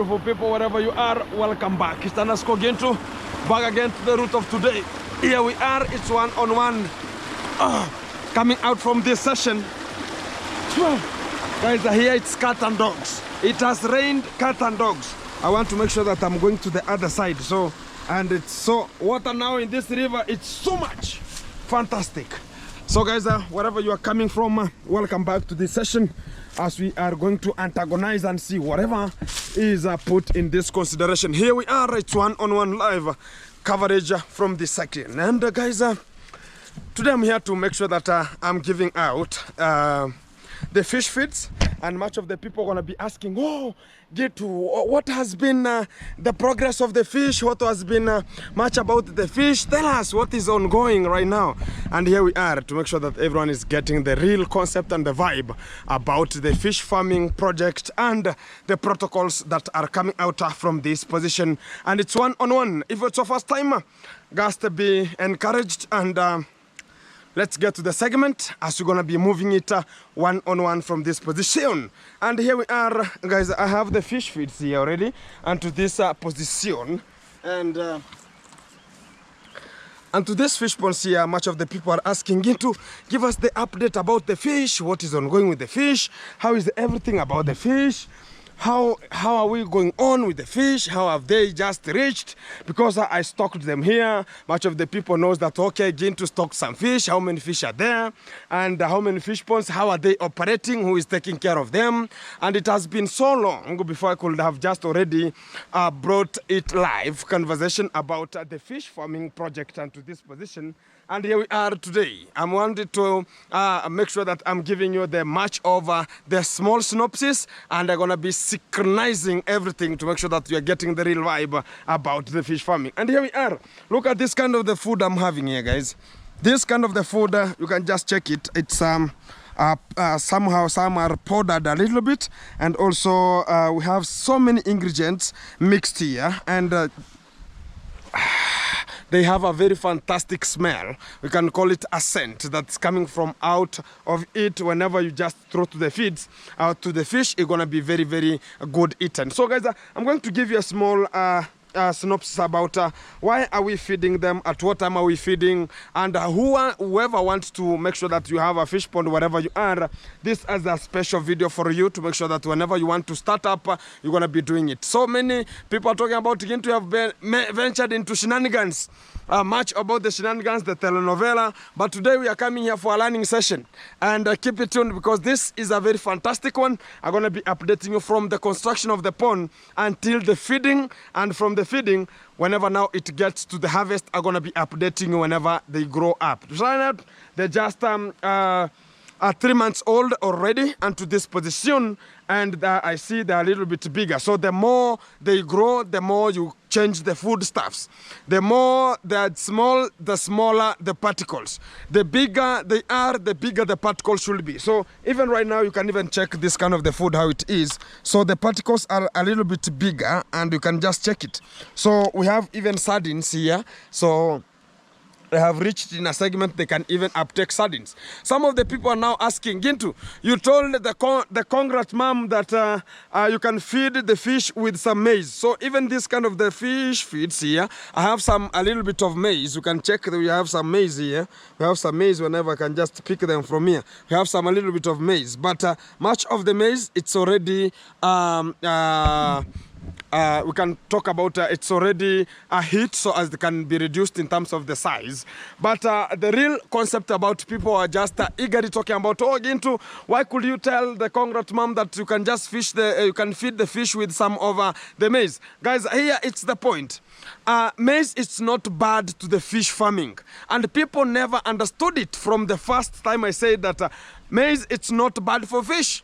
beautiful people, wherever you are, welcome back. It's Anasko Gento, back again to the root of today. Here we are, it's one-on-one. Coming out from this session. Guys, here it's cat and dogs. It has rained cat and dogs. I want to make sure that I'm going to the other side. And it's so, water now in this river, it's so much. Fantastic. So guys, wherever you are coming from, welcome back to this session as we are going to antagonize and see whatever is put in this consideration. Here we are, it's one-on-one live coverage from this section. And guys, today I'm here to make sure that I'm giving out the fish feeds, and much of the people are going to be asking, oh, Gitu, what has been the progress of the fish? What has been much about the fish? Tell us what is ongoing right now. And here we are to make sure that everyone is getting the real concept and the vibe about the fish farming project and the protocols that are coming out from this position. And it's one-on-one. If it's your first time, guys, to be encouraged, and let's get to the segment as we're gonna be moving it one-on-one from this position. And here we are, guys. I have the fish feeds here already, and to this position, and to this fish ponds here, much of the people are asking you to give us the update about the fish. What is ongoing with the fish? How is everything about the fish? How are we going on with the fish? How have they just reached? Because I stocked them here. Much of the people knows that, okay, going to stock some fish. How many fish are there? And how many fish ponds? How are they operating? Who is taking care of them? And it has been so long before I could have just already brought it live conversation about the fish farming project and to this position. And here we are today. I wanted to make sure that I'm giving you the much of the small synopsis, and I'm going to be synchronizing everything to make sure that you're getting the real vibe about the fish farming. And here we are. Look at this kind of the food I'm having here, guys. This kind of the food, you can just check it. It's somehow some are powdered a little bit, and also we have so many ingredients mixed here, and they have a very fantastic smell. We can call it a scent that's coming from out of it. Whenever you just throw to the feeds, out to the fish, it's gonna be very, very good eaten. So guys, I'm going to give you a small synopsis about why are we feeding them, at what time are we feeding, and whoever wants to make sure that you have a fish pond wherever you are, this is a special video for you to make sure that whenever you want to start up, you're going to be doing it. So many people are talking about again to have ventured into shenanigans, much about the shenanigans, the telenovela, but today we are coming here for a learning session, and keep it tuned because this is a very fantastic one. I'm going to be updating you from the construction of the pond until the feeding, and from the feeding, whenever now it gets to the harvest, I'm going to be updating you whenever they grow up. They're just 3 months old already, and to this position, and I see they're a little bit bigger. So the more they grow, the more you change the foodstuffs. The more they're small, the smaller the particles. The bigger they are, the bigger the particles should be. So even right now, you can even check this kind of the food, how it is. So the particles are a little bit bigger, and you can just check it. So we have even sardines here. So they have reached in a segment they can even uptake sardines. Some of the people are now asking, Gintu, you told the congrats mom that you can feed the fish with some maize. So even this kind of the fish feeds here, I have a little bit of maize. You can check that we have some maize here. We have some maize whenever I can just pick them from here. We have a little bit of maize, but much of the maize, it's already we can talk about it's already a hit, so as it can be reduced in terms of the size. But the real concept about people are just eagerly talking about, oh, Gintu, why could you tell the congrats mom that you can just you can feed the fish with some of the maize? Guys, here it's the point. Maize is not bad to the fish farming, and people never understood it from the first time I said that maize it's not bad for fish.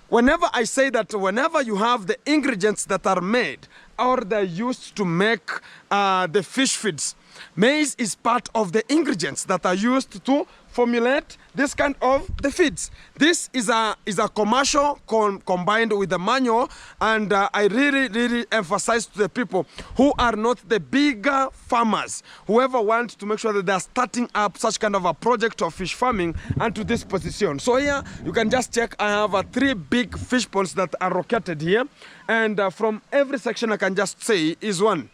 Whenever I say that, whenever you have the ingredients that are made or they're used to make the fish feeds, Maize is part of the ingredients that are used to formulate this kind of the feeds. This is a commercial combined with the manual, and I really emphasize to the people who are not the bigger farmers, whoever want to make sure that they are starting up such kind of a project of fish farming and to this position. So here you can just check, I have 3 big fish ponds that are located here, and from every section I can just say is one.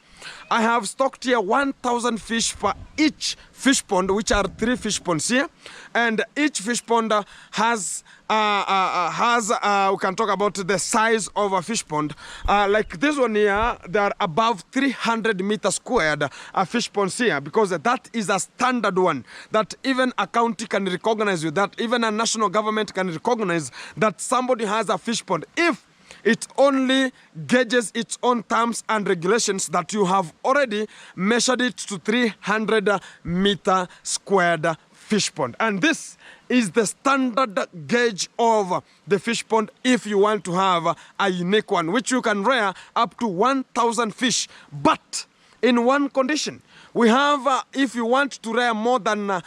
I have stocked here 1,000 fish for each fish pond, which are 3 fish ponds here, and each fish pond has we can talk about the size of a fish pond. Like this one here, they are above 300 meters squared fish ponds here, because that is a standard one that even a county can recognize you, that even a national government can recognize that somebody has a fish pond if it only gauges its own terms and regulations that you have already measured it to 300 meter squared fish pond. And this is the standard gauge of the fish pond if you want to have a unique one, which you can rear up to 1,000 fish. But in one condition, we have, if you want to rear more than,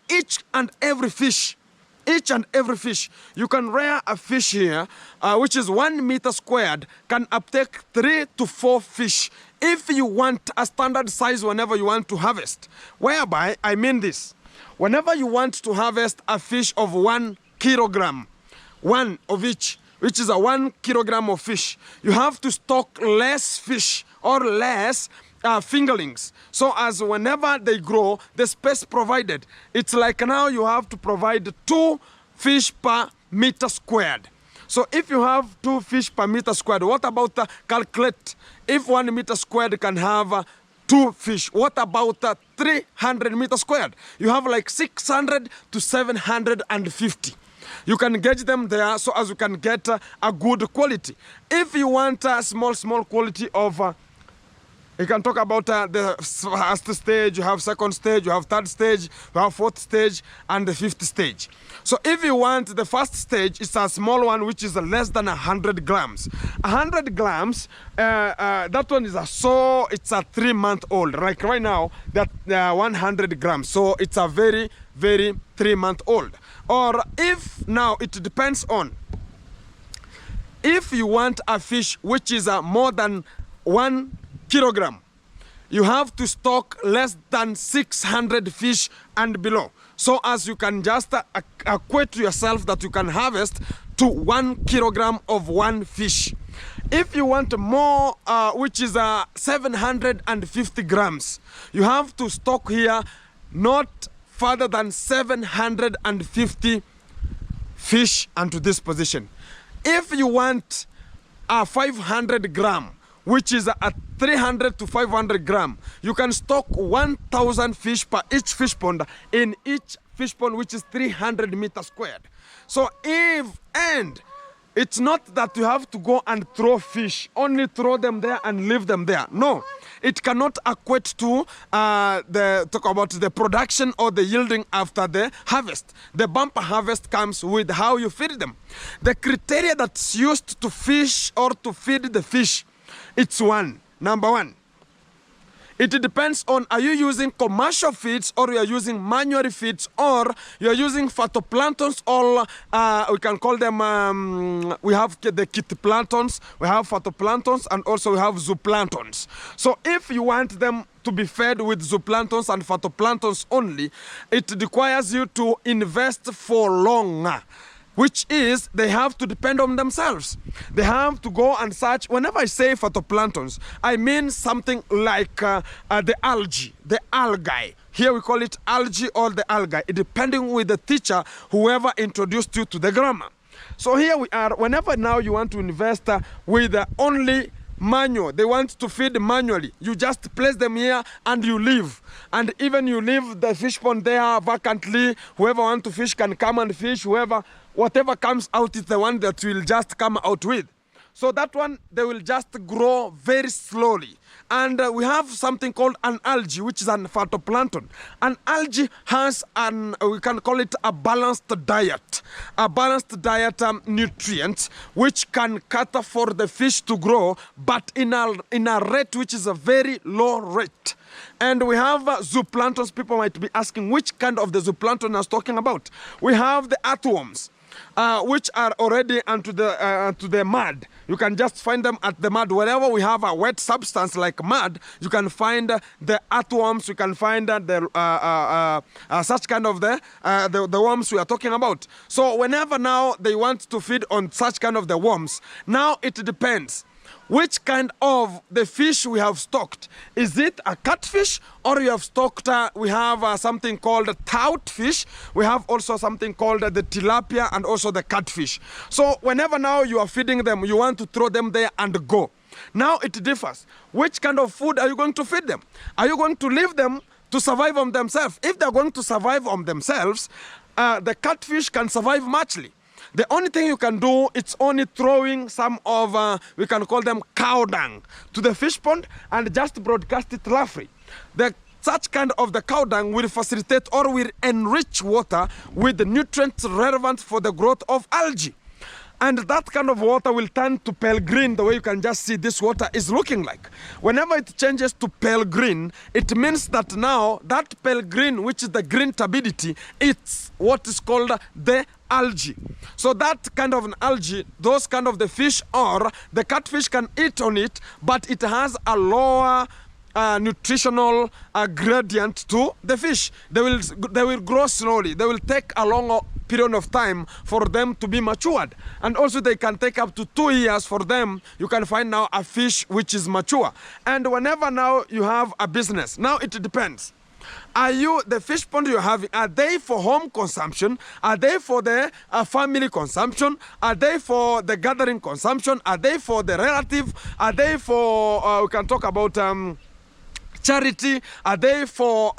each and every fish, you can rear a fish here, which is 1 meter squared, can uptake 3 to 4 fish if you want a standard size whenever you want to harvest. Whereby, I mean this, whenever you want to harvest a fish of 1 kilogram, one of each, which is a 1 kilogram of fish, you have to stock less fish or less fingerlings, so as whenever they grow, the space provided, it's like now you have to provide 2 fish per meter squared. So if you have 2 fish per meter squared, what about calculate if 1 meter squared can have 2 fish? What about 300 meters squared? You have like 600 to 750. You can gauge them there so as you can get a good quality. If you want a small quality of you can talk about the first stage, you have second stage, you have third stage, you have fourth stage, and the 5th stage. So if you want the first stage, it's a small one which is less than 100 grams. 100 grams, that one is it's a 3-month-old. Like right now, that 100 grams. So it's a very 3-month-old. Or if now, it depends on, if you want a fish which is more than 1 kilogram, you have to stock less than 600 fish and below, so as you can just equate to yourself that you can harvest to 1 kilogram of 1 fish. If you want more, which is 750 grams, you have to stock here not further than 750 fish into this position. If you want a 500 gram, which is a 300 to 500 gram, you can stock 1,000 fish per each fish pond in each fish pond, which is 300 meters squared. So it's not that you have to go and throw fish, only throw them there and leave them there. No, it cannot equate to talk about the production or the yielding after the harvest. The bumper harvest comes with how you feed them. The criteria that's used to fish or to feed the fish, it's number one. It depends on, are you using commercial feeds or you are using manual feeds, or you are using phytoplanktons, or we can call them, we have the phytoplanktons, we have phytoplanktons, and also we have zooplanktons. So if you want them to be fed with zooplanktons and phytoplanktons only, it requires you to invest for long, which is they have to depend on themselves. They have to go and search. Whenever I say phytoplanktons, I mean something like the algae. Here we call it algae or the algae, depending with the teacher, whoever introduced you to the grammar. So here we are. Whenever now you want to invest with only manual, they want to feed manually, you just place them here and you leave. And even you leave the fish pond there vacantly. Whoever wants to fish can come and fish. Whatever comes out is the one that will just come out with. So that one, they will just grow very slowly. And we have something called an algae, which is an phytoplankton. An algae has we can call it a balanced diet. A balanced diet nutrients which can cater for the fish to grow, but in a rate which is a very low rate. And we have zooplanktons. People might be asking which kind of the zooplankton I was talking about. We have the earthworms, which are already onto the mud. You can just find them at the mud. Wherever we have a wet substance like mud, you can find the earthworms. You can find such kind of the worms we are talking about. So whenever now they want to feed on such kind of the worms, now it depends which kind of the fish we have stocked. Is it a catfish, or you have stocked, we have something called trout fish. We have also something called the tilapia and also the catfish. So whenever now you are feeding them, you want to throw them there and go. Now it differs. Which kind of food are you going to feed them? Are you going to leave them to survive on themselves? If they're going to survive on themselves, the catfish can survive muchly. The only thing you can do, it's only throwing some of, we can call them cow dung, to the fish pond and just broadcast it roughly. Such kind of the cow dung will facilitate or will enrich water with the nutrients relevant for the growth of algae. And that kind of water will turn to pale green, the way you can just see this water is looking like. Whenever it changes to pale green, it means that now that pale green, which is the green turbidity, it's what is called the algae. So that kind of an algae, those kind of the fish or the catfish can eat on it, but it has a lower nutritional gradient to the fish. They will grow slowly. They will take a longer period of time for them to be matured, and also they can take up to 2 years for them. You can find now a fish which is mature. And whenever now you have a business, now it depends. Are you, the fish pond you're having, are they for home consumption? Are they for the family consumption? Are they for the gathering consumption? Are they for the relative? Are they for, we can talk about charity? Are they for,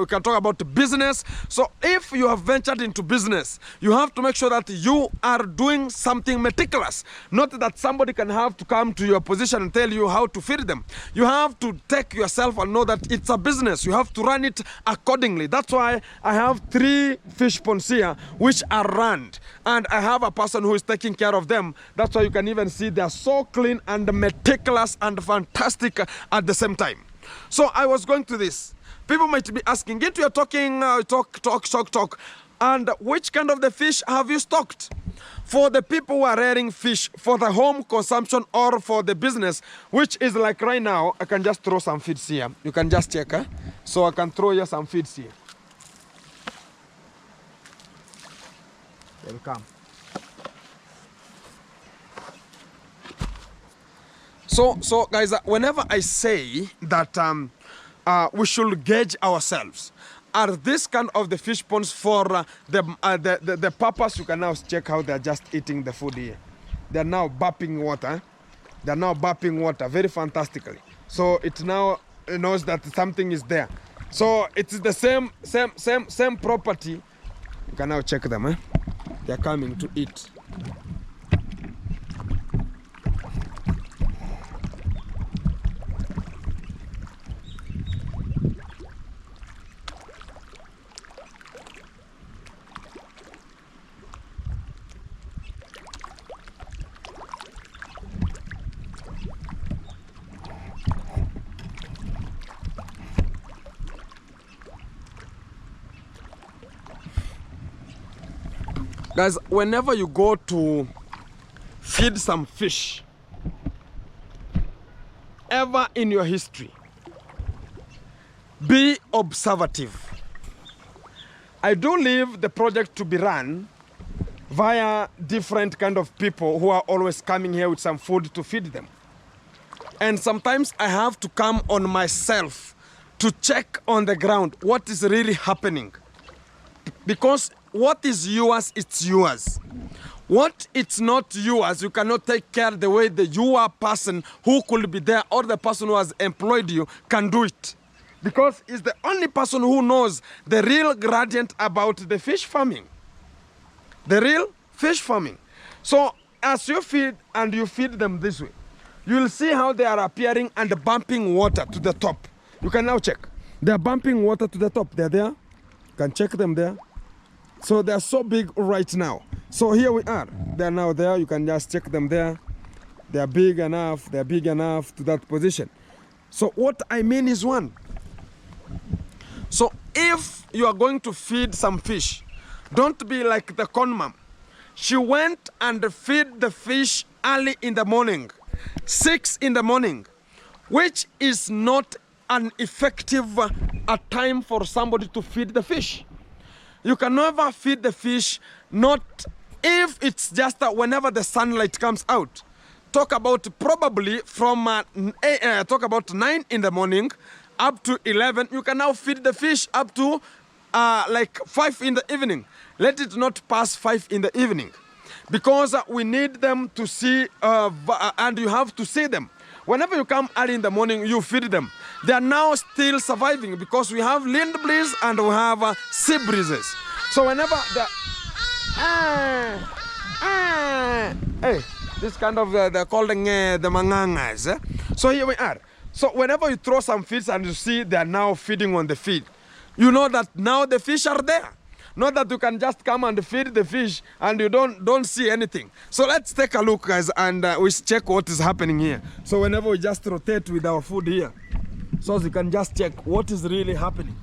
we can talk about business? So if you have ventured into business, you have to make sure that you are doing something meticulous. Not that somebody can have to come to your position and tell you how to feed them. You have to take yourself and know that it's a business. You have to run it accordingly. That's why I have 3 fish ponds here which are run, and I have a person who is taking care of them. That's why you can even see they are so clean and meticulous and fantastic at the same time. So I was going to this. People might be asking, get you're talking, talk. And which kind of the fish have you stocked? For the people who are rearing fish for the home consumption or for the business, which is like right now, I can just throw some feeds here. You can just check, huh? So I can throw you some feeds here. They will come. So guys, whenever I say that we should gauge ourselves, are this kind of the fish ponds for the purpose? You can now check how they're just eating the food here. They're now burping water. They're now burping water very fantastically. So it now knows that something is there. So it's the same property. You can now check them. They're coming to eat. Guys, whenever you go to feed some fish, ever in your history, be observative. I do leave the project to be run via different kind of people who are always coming here with some food to feed them. And sometimes I have to come on myself to check on the ground what is really happening. Because what is yours, it's yours. What it's not yours, you cannot take care the way the your person who could be there or the person who has employed you can do it. Because it's the only person who knows the real gradient about the fish farming. The real fish farming. So as you feed and you feed them this way, you will see how they are appearing and bumping water to the top. You can now check. They are bumping water to the top. They're there. You can check them there. So they are so big right now. So here we are. They are now there. You can just check them there. They are big enough. They are big enough to that position. So what I mean is one. So if you are going to feed some fish, don't be like the con mom. She went and fed the fish early in the morning, 6 in the morning, which is not an effective time for somebody to feed the fish. You can never feed the fish, not if it's just whenever the sunlight comes out. Talk about probably from talk about 9 in the morning up to 11. You can now feed the fish up to like 5 in the evening. Let it not pass 5 in the evening, because we need them to see and you have to see them. Whenever you come early in the morning, you feed them. They are now still surviving because we have wind breeze and we have sea breezes. So whenever the hey, this kind of they're called the mangangas. So here we are. So whenever you throw some fish and you see they are now feeding on the feed, you know that now the fish are there. Not that you can just come and feed the fish and you don't see anything. So let's take a look, guys, and we check what is happening here. So whenever we just rotate with our food here, so you can just check what is really happening.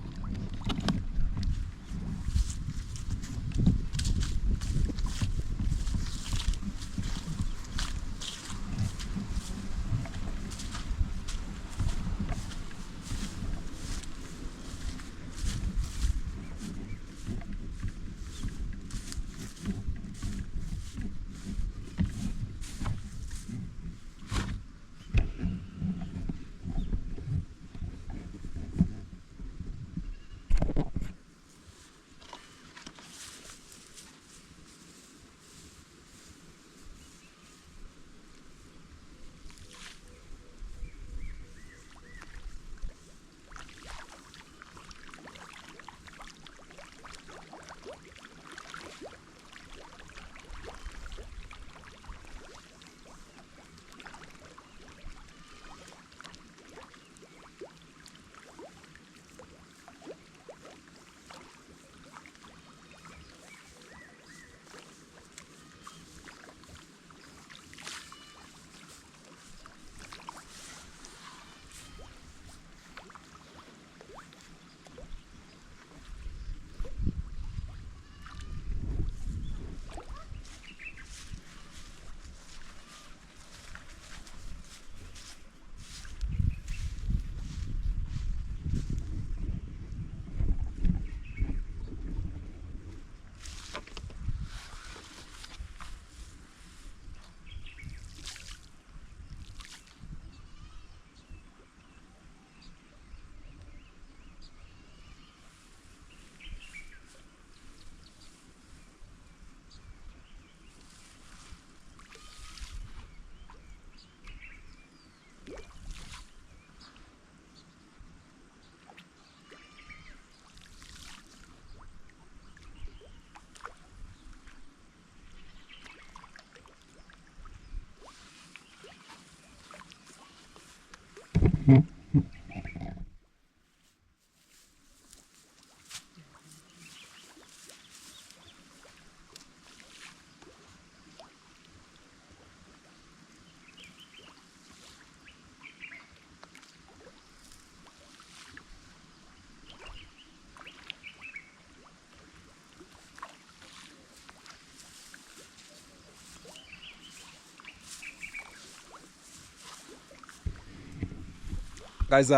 Guys,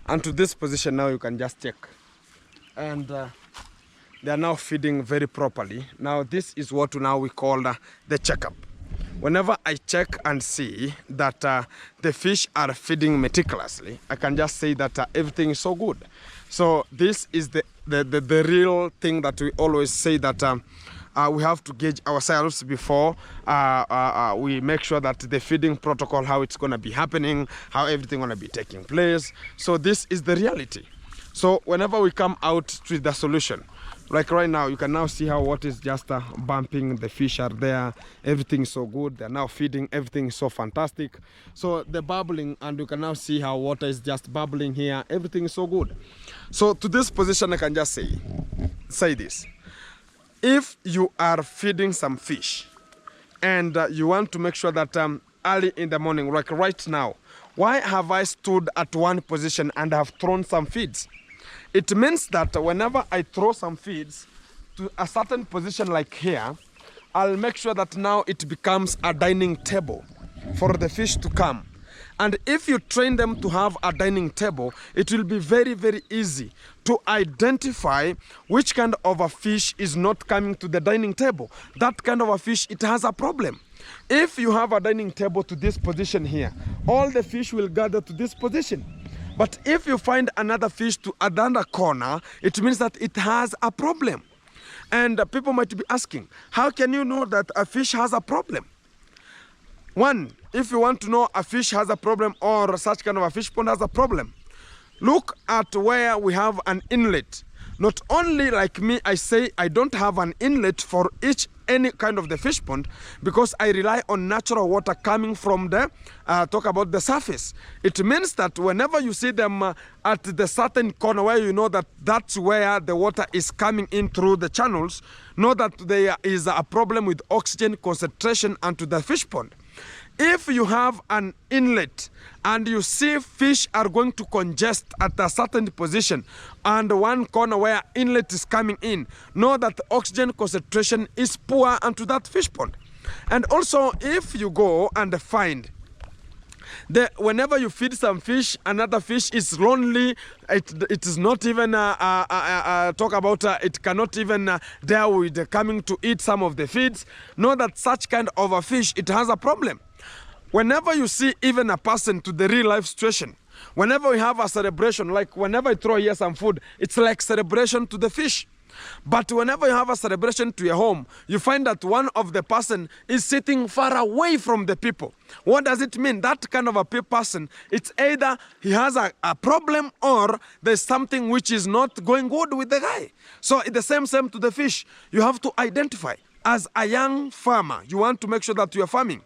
and to this position now you can just check, and they are now feeding very properly. Now this is what now we call the checkup. Whenever I check and see that the fish are feeding meticulously, I can just say that everything is so good. So this is the real thing that we always say, that we have to gauge ourselves before we make sure that the feeding protocol, how it's going to be happening, how everything going to be taking place. So this is the reality. So whenever we come out with the solution, Like right now, you can now see how water is just bumping. The fish are there. Everything is so good. They're now feeding. Everything is so fantastic. So the bubbling, and you can now see how water is just bubbling here. Everything is so good. So to this position, I can just say this. If you are feeding some fish and you want to make sure that early in the morning, like right now, why have I stood at one position and have thrown some feeds? It means that whenever I throw some feeds to a certain position like here, I'll make sure that now it becomes a dining table for the fish to come. And if you train them to have a dining table, it will be very, very easy to identify which kind of a fish is not coming to the dining table. That kind of a fish, it has a problem. If you have a dining table to this position here, all the fish will gather to this position. But if you find another fish to another corner, it means that it has a problem. And people might be asking, how can you know that a fish has a problem? One, if you want to know a fish has a problem or such kind of a fish pond has a problem, look at where we have an inlet. Not only like me, I say I don't have an inlet for any kind of the fish pond because I rely on natural water coming from the, talk about the surface. It means that whenever you see them at the certain corner where you know that that's where the water is coming in through the channels, know that there is a problem with oxygen concentration onto the fish pond. If you have an inlet and you see fish are going to congest at a certain position and one corner where inlet is coming in, know that the oxygen concentration is poor onto that fish pond. And also, if you go and find whenever you feed some fish, another fish is lonely, it is not even talk about it cannot even dare with coming to eat some of the feeds, know that such kind of a fish, it has a problem. Whenever you see even a person to the real life situation, whenever we have a celebration, like whenever I throw here some food, it's like celebration to the fish. But whenever you have a celebration to your home, you find that one of the person is sitting far away from the people. What does it mean? That kind of a person, it's either he has a problem or there's something which is not going good with the guy. So it's the same to the fish. You have to identify. As a young farmer, you want to make sure that you are farming.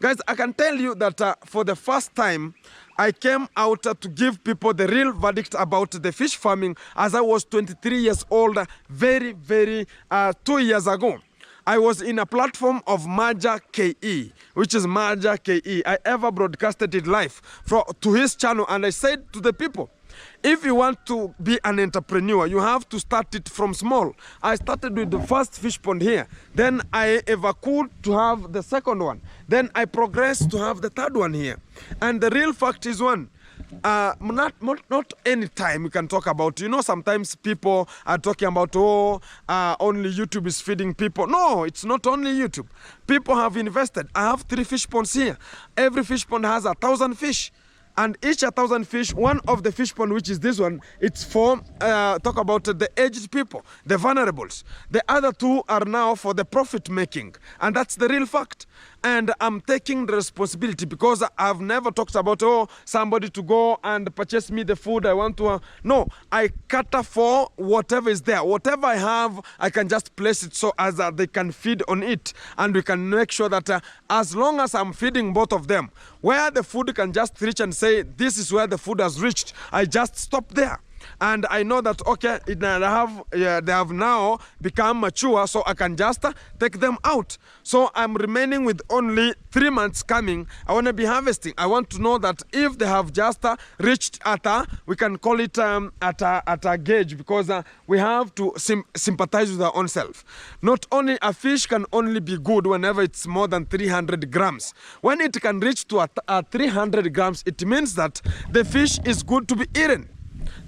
Guys, I can tell you that for the first time, I came out to give people the real verdict about the fish farming as I was 23 years old, very 2 years ago. I was in a platform of Maja KE, which is Maja KE. I ever broadcasted it live to his channel, and I said to the people, if you want to be an entrepreneur, you have to start it from small. I started with the first fish pond here. Then I evacuated to have the second one. Then I progressed to have the third one here. And the real fact is one, not any time we can talk about, you know, sometimes people are talking about, only YouTube is feeding people. No, it's not only YouTube. People have invested. I have 3 fish ponds here. Every fish pond has 1,000 fish. And each 1,000 fish, one of the fish pond, which is this one, it's for, talk about the aged people, the vulnerables. The other 2 are now for the profit making. And that's the real fact. And I'm taking the responsibility because I've never talked about, somebody to go and purchase me the food I want to. No, I cater for whatever is there. Whatever I have, I can just place it so as they can feed on it. And we can make sure that as long as I'm feeding both of them, where the food can just reach and say, this is where the food has reached, I just stop there. And I know that, okay, they have now become mature, so I can just take them out. So I'm remaining with only 3 months coming. I want to be harvesting. I want to know that if they have just reached at we can call it at a gauge, because we have to sympathize with our own self. Not only a fish can only be good whenever it's more than 300 grams. When it can reach to 300 grams, it means that the fish is good to be eaten.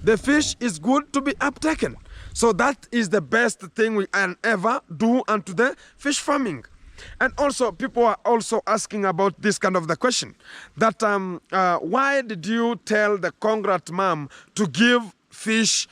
The fish is good to be uptaken. So that is the best thing we can ever do unto the fish farming. And also, people are also asking about this kind of the question, that why did you tell the congrat mom to give fish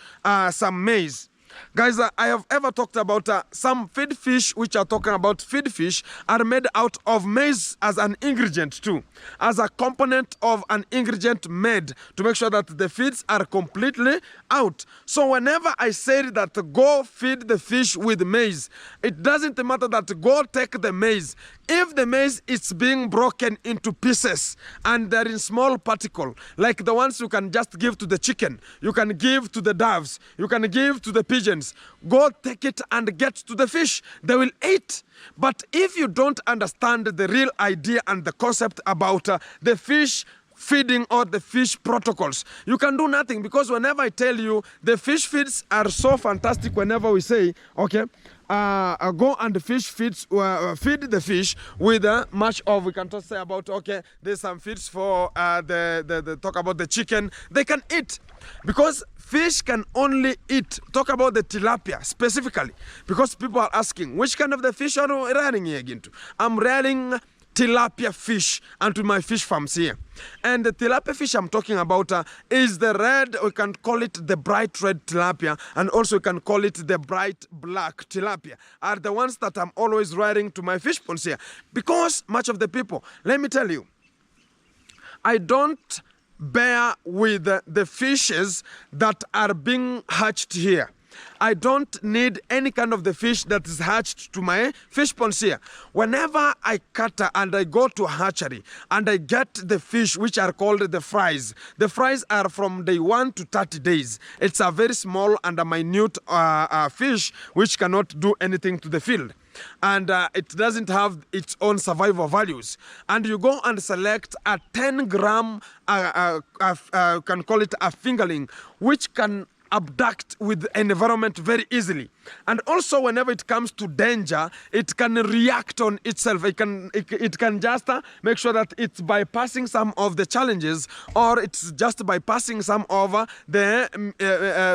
some maize? Guys, I have ever talked about some feed fish, which are talking about feed fish, are made out of maize as an ingredient too, as a component of an ingredient made to make sure that the feeds are completely out. So whenever I said that go feed the fish with maize, it doesn't matter that go take the maize. If the maize is being broken into pieces and they're in small particle, like the ones you can just give to the chicken, you can give to the doves, you can give to the pigeons, go take it and get to the fish. They will eat. But if you don't understand the real idea and the concept about the fish feeding or the fish protocols, you can do nothing, because whenever I tell you the fish feeds are so fantastic, whenever we say, okay, go and feed the fish with much of, we can just say about, okay, there's some feeds for the talk about the chicken, they can eat, because fish can only eat. Talk about the tilapia specifically, because people are asking, which kind of the fish are you rearing here again to? I'm rearing tilapia fish onto my fish farms here. And the tilapia fish I'm talking about is the red, we can call it the bright red tilapia, and also we can call it the bright black tilapia, are the ones that I'm always rearing to my fish ponds here. Because much of the people, let me tell you, I don't bear with the fishes that are being hatched here. I don't need any kind of the fish that is hatched to my fish ponds here. Whenever I cut and I go to a hatchery and I get the fish which are called the fries are from day 1 to 30 days. It's a very small and a minute fish which cannot do anything to the field. And it doesn't have its own survival values. And you go and select a 10 gram, can call it a fingerling, which can abduct with environment very easily. And also whenever it comes to danger, it can react on itself. It can just make sure that it's bypassing some of the challenges, or it's just bypassing some of the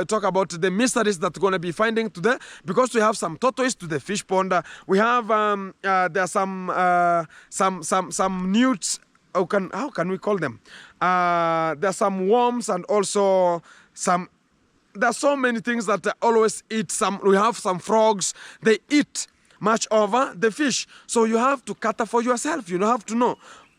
talk about the mysteries that we're going to be finding today, because we have some tortoise to the fish pond. We have there are some newts. How can we call them? There are some worms, and also some. There are so many things that always eat. We have some frogs, they eat much over the fish. So you have to cater for yourself. You have to know,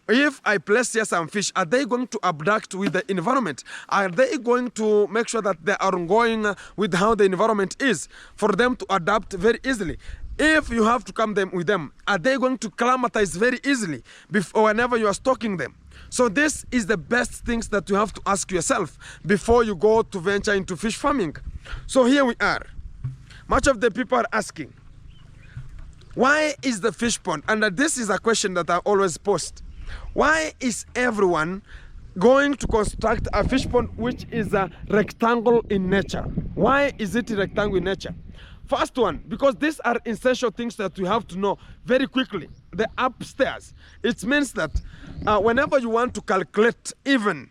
if I place here some fish, are they going to abduct with the environment? Are they going to make sure that they are going with how the environment is, for them to adapt very easily? If you have to come with them, are they going to acclimatize very easily whenever you are stocking them? So this is the best things that you have to ask yourself before you go to venture into fish farming. So here we are. Much of the people are asking, why is the fish pond? And this is a question that I always post. Why is everyone going to construct a fish pond which is a rectangle in nature? Why is it a rectangle in nature? First one, because these are essential things that you have to know very quickly. The upstairs, it means that whenever you want to calculate even,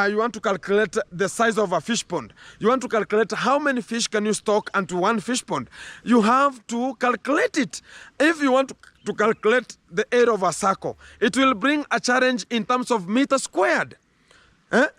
you want to calculate the size of a fish pond, you want to calculate how many fish can you stock into one fish pond, you have to calculate it. If you want to calculate the area of a circle, it will bring a challenge in terms of meter squared.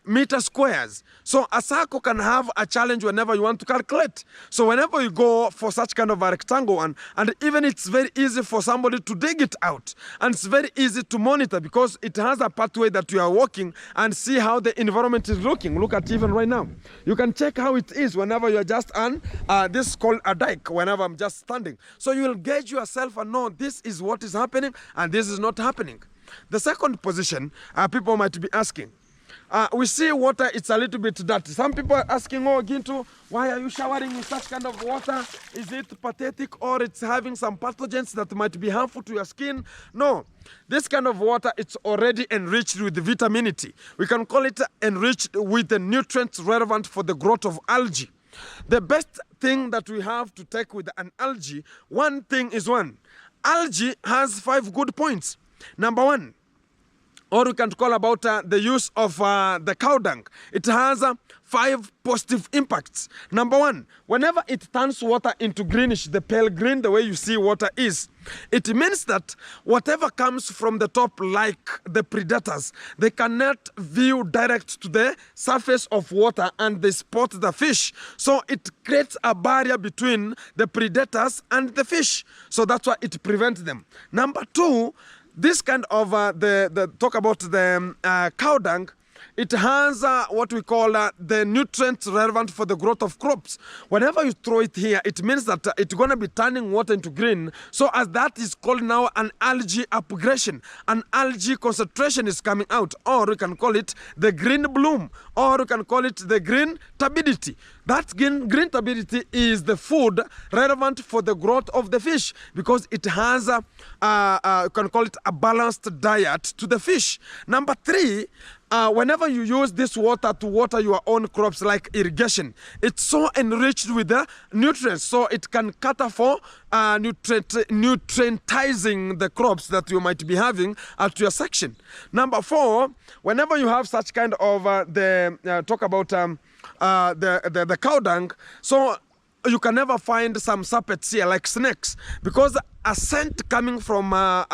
Meter squares. So a circle can have a challenge whenever you want to calculate. So whenever you go for such kind of a rectangle one, and even it's very easy for somebody to dig it out, and it's very easy to monitor, because it has a pathway that you are walking and see how the environment is looking. Look at even right now. You can check how it is whenever you're just on this is called a dike, whenever I'm just standing. So you will gauge yourself and know this is what is happening and this is not happening. The second position, people might be asking, we see water, it's a little bit dirty. Some people are asking, oh, Gintu, why are you showering in such kind of water? Is it pathetic, or it's having some pathogens that might be harmful to your skin? No, this kind of water, it's already enriched with vitaminity. We can call it enriched with the nutrients relevant for the growth of algae. The best thing that we have to take with an algae, one thing is algae has 5 good points. Number 1, or we can call about the use of the cow dung. It has 5 positive impacts. Number 1, whenever it turns water into greenish, the pale green, the way you see water is, it means that whatever comes from the top, like the predators, they cannot view direct to the surface of water and they spot the fish. So it creates a barrier between the predators and the fish. So that's why it prevents them. Number 2, this kind of talk about the cow dung, it has what we call the nutrients relevant for the growth of crops. Whenever you throw it here, it means that it's going to be turning water into green. So as that is called now an algae upgradation. An algae concentration is coming out, or we can call it the green bloom, or we can call it the green turbidity. That green turbidity is the food relevant for the growth of the fish, because it has you can call it a balanced diet to the fish. Number 3, whenever you use this water to water your own crops like irrigation, it's so enriched with the nutrients, so it can cater for nutrientizing the crops that you might be having at your section. Number 4, whenever you have such kind of talk about the cow dung, so you can never find some serpents here like snakes, because a scent coming from a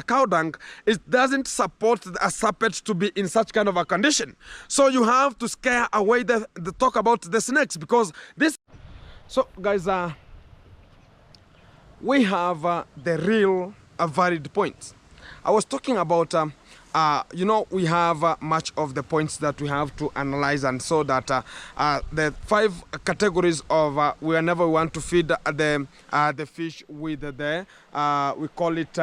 cow dung, it doesn't support a serpent to be in such kind of a condition. So you have to scare away the talk about the snakes, because this. So guys, we have the real varied points. I was talking about we have much of the points that we have to analyze, and so that the 5 categories of whenever we want to feed the fish with the we call it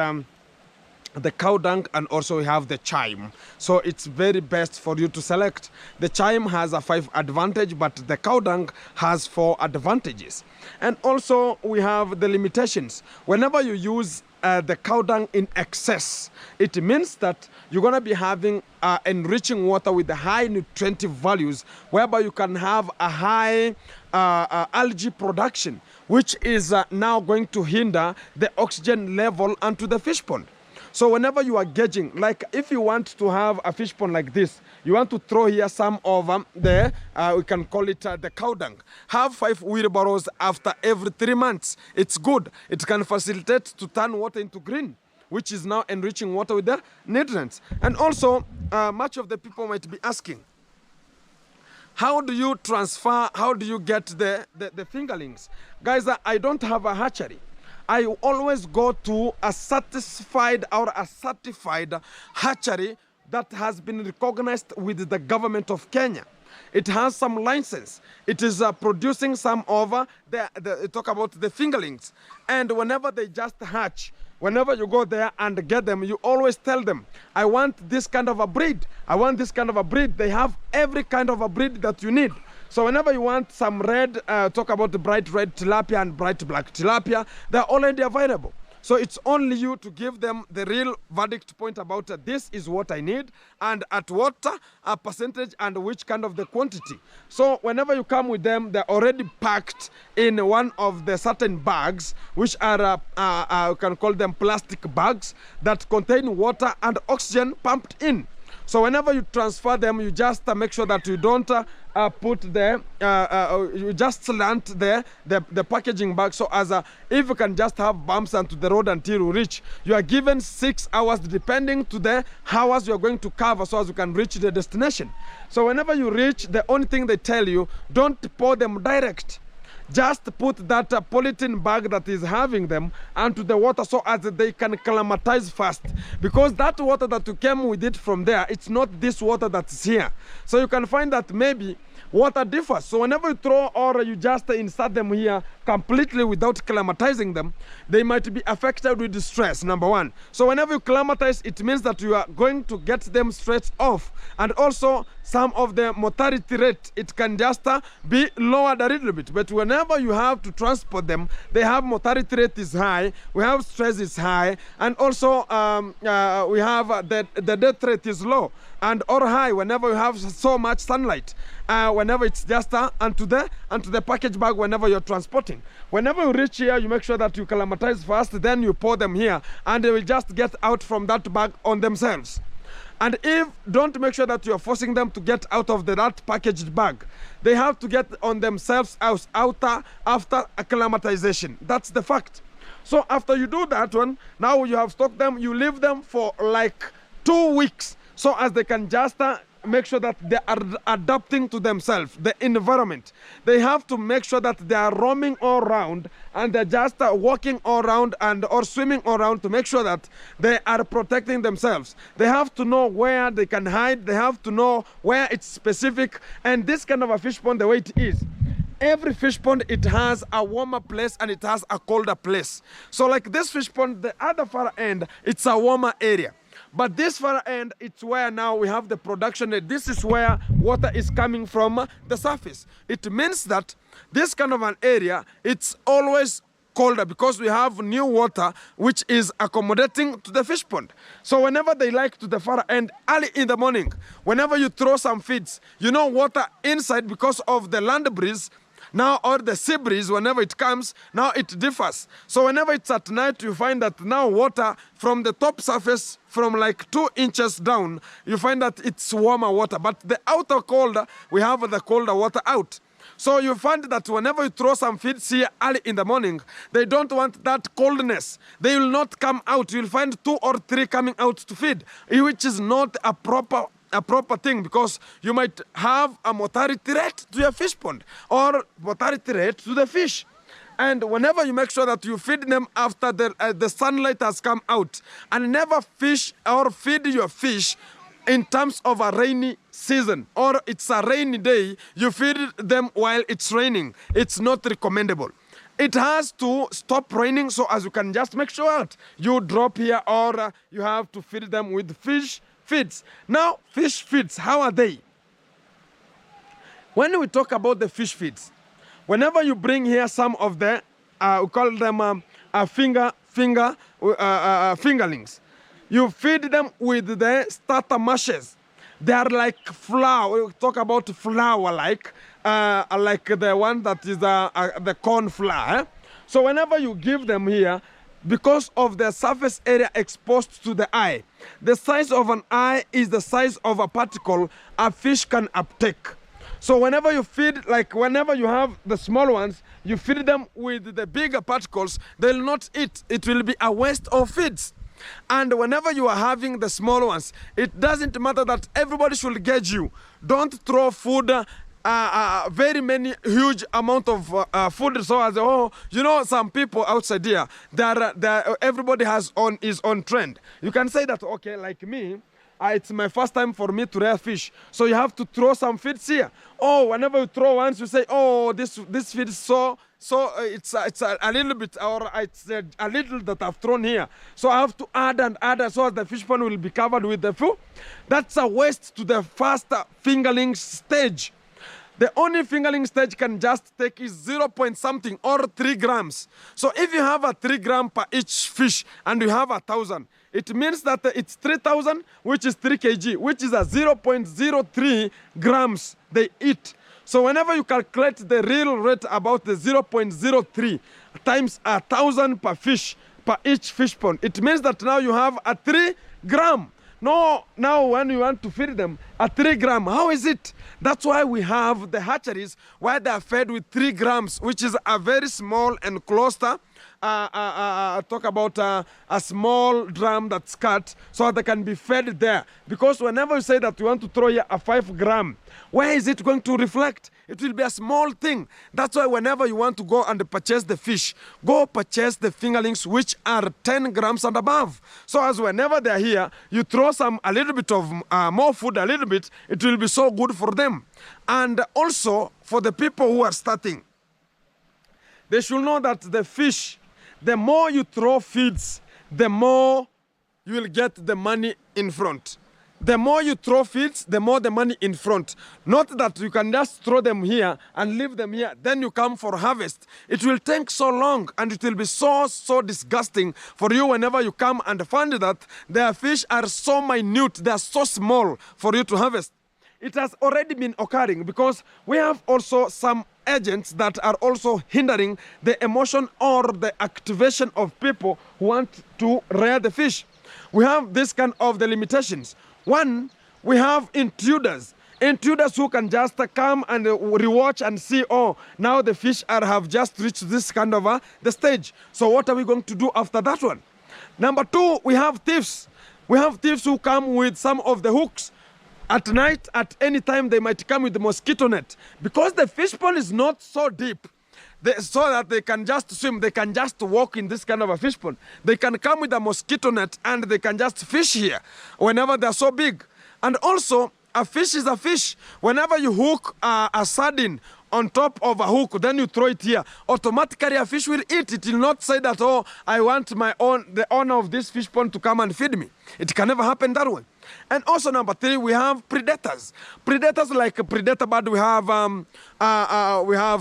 the cow dung, and also we have the chime. So it's very best for you to select. The chime has a 5 advantage, but the cow dung has 4 advantages. And also we have the limitations. Whenever you use the cow dung in excess, it means that you're going to be having enriching water with the high nutritive values, whereby you can have a high algae production, which is now going to hinder the oxygen level onto the fish pond. So whenever you are gauging, like if you want to have a fish pond like this, you want to throw here some of we can call it the cow dung. Have 5 wheelbarrows after every 3 months. It's good. It can facilitate to turn water into green, which is now enriching water with the nutrients. And also, much of the people might be asking, how do you transfer, how do you get the fingerlings? Guys, I don't have a hatchery. I always go to a satisfied or a certified hatchery that has been recognized with the government of Kenya. It has some license. It is producing some of talk about the fingerlings. And whenever they just hatch, whenever you go there and get them, you always tell them, I want this kind of a breed. I want this kind of a breed. They have every kind of a breed that you need. So whenever you want some red, talk about the bright red tilapia and bright black tilapia, they're already available. So it's only you to give them the real verdict point about this is what I need, and at what percentage and which kind of the quantity. So whenever you come with them, they're already packed in one of the certain bags, which are, you can call them plastic bags, that contain water and oxygen pumped in. So whenever you transfer them, you just make sure that you don't put you just slant the packaging bag, so as if you can just have bumps onto the road until you reach. You are given 6 hours depending to the hours you are going to cover, so as you can reach the destination. So whenever you reach, the only thing they tell you, don't pour them direct. Just put that polythene bag that is having them onto the water, so as they can acclimatize fast. Because that water that you came with it from there, it's not this water that's here. So you can find that maybe water differs. So whenever you throw or you just insert them here completely without acclimatizing them, they might be affected with stress, number 1. So whenever you acclimatize, it means that you are going to get them straight off. And also some of the mortality rate, it can just be lowered a little bit. But whenever you have to transport them, they have mortality rate is high, we have stress is high, and also we have the death rate is low and or high whenever you have so much sunlight. Whenever it's just onto the package bag whenever you're transporting. Whenever you reach here, you make sure that you acclimatize first, then you pour them here, and they will just get out from that bag on themselves. And if don't make sure that you are forcing them to get out of that packaged bag. They have to get on themselves after acclimatization. That's the fact. So after you do that one, now you have stocked them, you leave them for like 2 weeks so as they can just make sure that they are adapting to themselves, the environment. They have to make sure that they are roaming all around and they're just walking all around and or swimming all around to make sure that they are protecting themselves. They have to know where they can hide. They have to know where it's specific. And this kind of a fish pond, the way it is, every fish pond, it has a warmer place and it has a colder place. So like this fish pond, the other far end, it's a warmer area. But this far end, it's where now we have the production. This is where water is coming from the surface. It means that this kind of an area, it's always colder because we have new water which is accommodating to the fish pond. So whenever they like to the far end, early in the morning, whenever you throw some feeds, you know water inside because of the land breeze, now or the sea breeze, whenever it comes, now it differs. So whenever it's at night, you find that now water from the top surface, from like 2 inches down, you find that it's warmer water. But the outer colder, we have the colder water out. So you find that whenever you throw some feeds here early in the morning, they don't want that coldness. They will not come out. You'll find 2 or 3 coming out to feed, which is not a proper thing, because you might have a mortality rate to your fish pond or mortality rate to the fish. And whenever you make sure that you feed them after the sunlight has come out, and never fish or feed your fish in terms of a rainy season or it's a rainy day, you feed them while it's raining. It's not recommendable. It has to stop raining so as you can just make sure that you drop here, or you have to feed them with fish feeds. Now, fish feeds, how are they? When we talk about the fish feeds, whenever you bring here some of the, we call them fingerlings, you feed them with the starter mashes. They are like flour. We talk about flour like the one that is the corn flour. Eh? So whenever you give them here, because of the surface area exposed to the eye, the size of an eye is the size of a particle a fish can uptake. So whenever you feed, like whenever you have the small ones, you feed them with the bigger particles, they'll not eat. It will be a waste of feeds. And whenever you are having the small ones, it doesn't matter that everybody should gauge you. Don't throw food, very many huge amount of food, so as you know, some people outside here, everybody has on his own trend. You can say that, okay, like me, it's my first time for me to rear fish, so you have to throw some feeds here. Oh, whenever you throw once, you say, oh, this feed is so it's a little bit, or it's a little that I've thrown here, so I have to add and add, so the fish pond will be covered with the food. That's a waste to the first fingerling stage. The only fingerling stage can just take is 0 point something or 3 grams. So if you have a 3 gram per each fish and you have 1,000, it means that it's 3,000, which is 3 kg, which is a 0.03 grams they eat. So whenever you calculate the real rate about the 0.03 times 1,000 per fish, per each fish pond, it means that now you have a 3 gram. No, now when you want to feed them a 3 gram, how is it? That's why we have the hatcheries where they are fed with 3 grams, which is a very small and cluster. Talk about a small drum that's cut so they can be fed there. Because whenever you say that you want to throw here a 5 gram, where is it going to reflect? It will be a small thing. That's why whenever you want to go and purchase the fish, go purchase the fingerlings which are 10 grams and above. So as whenever they're here, you throw a little bit of more food, a little bit, it will be so good for them. And also for the people who are starting, they should know that the fish, the more you throw feeds, the more you will get the money in front. The more you throw feeds, the more the money in front. Not that you can just throw them here and leave them here, then you come for harvest. It will take so long and it will be so disgusting for you whenever you come and find that their fish are so minute, they are so small for you to harvest. It has already been occurring because we have also some agents that are also hindering the emotion or the activation of people who want to rear the fish. We have this kind of the limitations. One, we have intruders. Intruders who can just come and rewatch and see, oh, now the fish have just reached this kind of the stage. So what are we going to do after that one? Number two, we have thieves. We have thieves who come with some of the hooks. At night, at any time, they might come with the mosquito net. Because the fish pond is not so deep, so that they can just swim, they can just walk in this kind of a fish pond. They can come with a mosquito net and they can just fish here whenever they're so big. And also, a fish is a fish. Whenever you hook a sardine on top of a hook, then you throw it here, automatically a fish will eat. It will not say that, oh, I want the owner of this fish pond to come and feed me. It can never happen that way. And also number three, we have predators. Predators like a predator bird, we have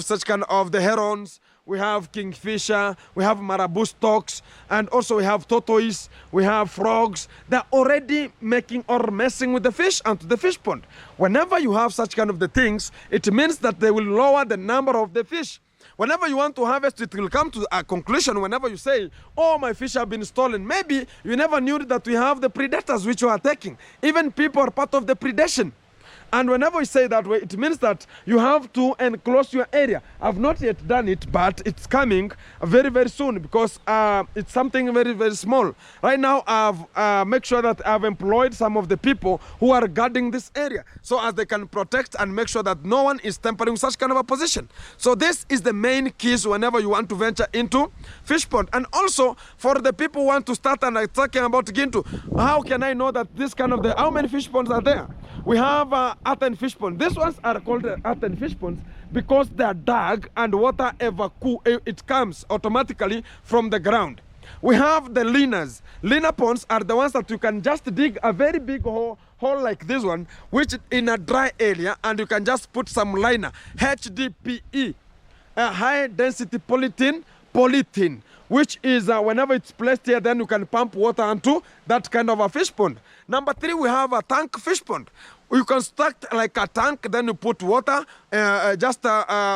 such kind of the herons, we have kingfisher, we have marabou storks, and also we have tortoise, we have frogs. They're already making or messing with the fish and the fish pond. Whenever you have such kind of the things, it means that they will lower the number of the fish. Whenever you want to harvest, it will come to a conclusion whenever you say, oh, my fish have been stolen. Maybe you never knew that we have the predators which you are taking. Even people are part of the predation. And whenever you say that way, it means that you have to enclose your area. I've not yet done it, but it's coming very, very soon because it's something very, very small. Right now, I've made sure that I've employed some of the people who are guarding this area so as they can protect and make sure that no one is tampering such kind of a position. So this is the main keys whenever you want to venture into fish pond. And also, for the people who want to start and are talking about Gintu, how can I know that this kind of how many fish ponds are there? We have earthen fish ponds. These ones are called earthen fish ponds because they are dug and water it comes automatically from the ground. We have the liners. Liner ponds are the ones that you can just dig a very big hole like this one, which in a dry area, and you can just put some liner, HDPE, a high density polythene, which is whenever it's placed here, then you can pump water into that kind of a fish pond. Number three, we have a tank fish pond. You construct like a tank, then you put water, just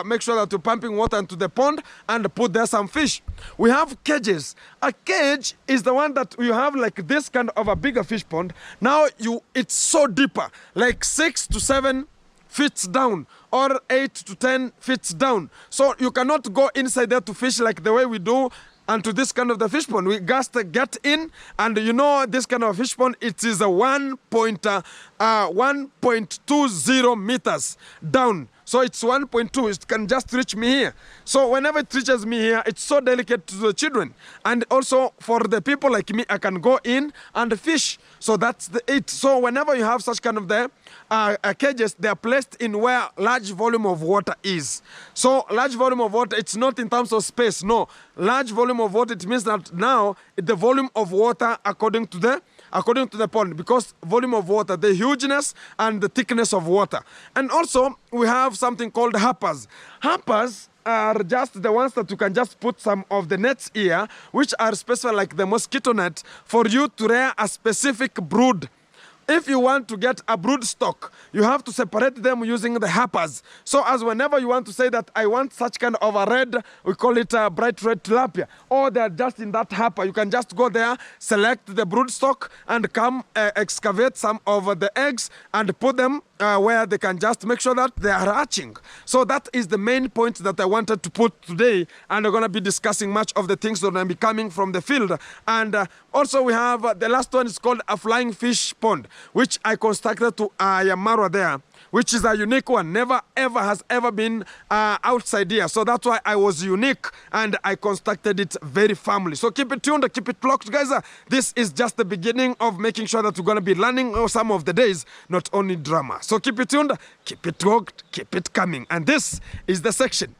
make sure that you're pumping water into the pond and put there some fish. We have cages. A cage is the one that you have like this kind of a bigger fish pond. Now it's so deeper, like 6 to 7 feet down or 8 to 10 feet down. So you cannot go inside there to fish like the way we do. And to this kind of the fish pond, we just get in, and you know this kind of fish pond, it is a 1.20 meters down. So it's 1.2, it can just reach me here. So whenever it reaches me here, it's so delicate to the children. And also for the people like me, I can go in and fish. So that's it. So whenever you have such kind of the cages, they are placed in where large volume of water is. So large volume of water, it's not in terms of space, no. Large volume of water, it means that now the volume of water according to the pond, because volume of water, the hugeness and the thickness of water. And also we have something called happers. Happers are just the ones that you can just put some of the nets here, which are special like the mosquito net, for you to rear a specific brood. If you want to get a brood stock, you have to separate them using the happers. So as whenever you want to say that I want such kind of a red, we call it a bright red tilapia, or they're just in that happer, you can just go there, select the brood stock, and come excavate some of the eggs and put them where they can just make sure that they are hatching. So that is the main point that I wanted to put today, and we're going to be discussing much of the things that will be coming from the field. And also we have the last one is called a flying fish pond, which I constructed to Yamarwa there, which is a unique one. Never ever has ever been outside here. So that's why I was unique and I constructed it very firmly. So keep it tuned, keep it locked, guys. This is just the beginning of making sure that we're going to be learning some of the days, not only drama. So keep it tuned, keep it locked, keep it coming. And this is the section